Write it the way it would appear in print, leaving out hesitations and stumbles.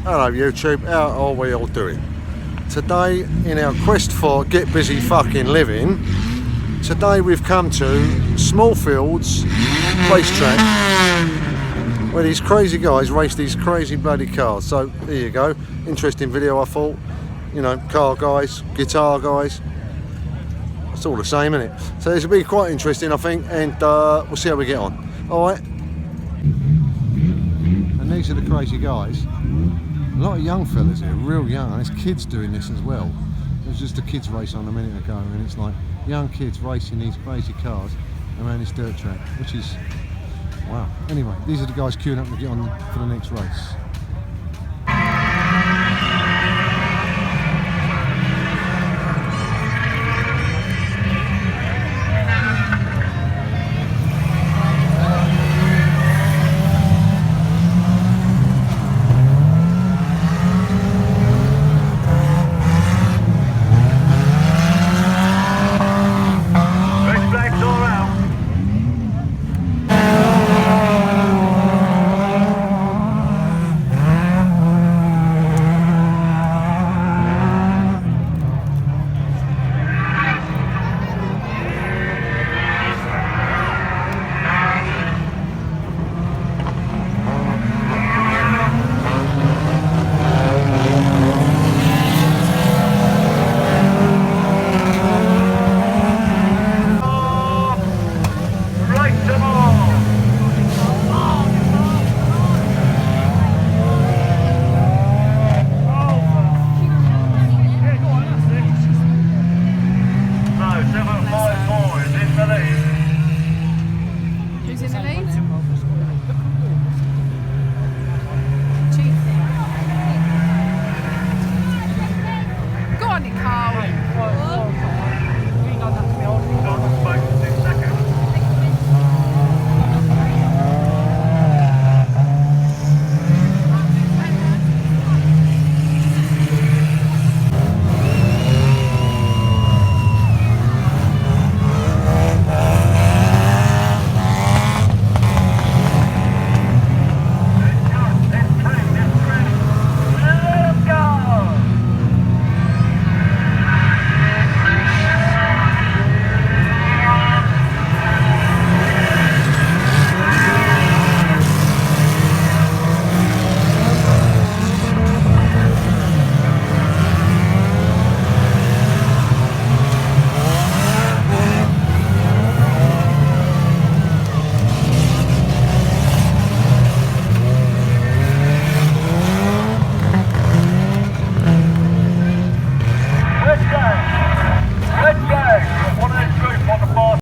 Hello YouTube, how are we all doing? Today, in our quest for get busy fucking living, today we've come to Smallfields racetrack where these crazy guys race these crazy bloody cars. So there you go, interesting video I thought. You know, car guys, guitar guys, it's all the same, isn't it? So this will be quite interesting I think, and we'll see how we get on. Alright. And these are the crazy guys. A lot of young fellas here, real young, and there's kids doing this as well. There was just a kids race on a minute ago, and it's like young kids racing these crazy cars around this dirt track, which is wow. Anyway, these are the guys queuing up to get on for the next race.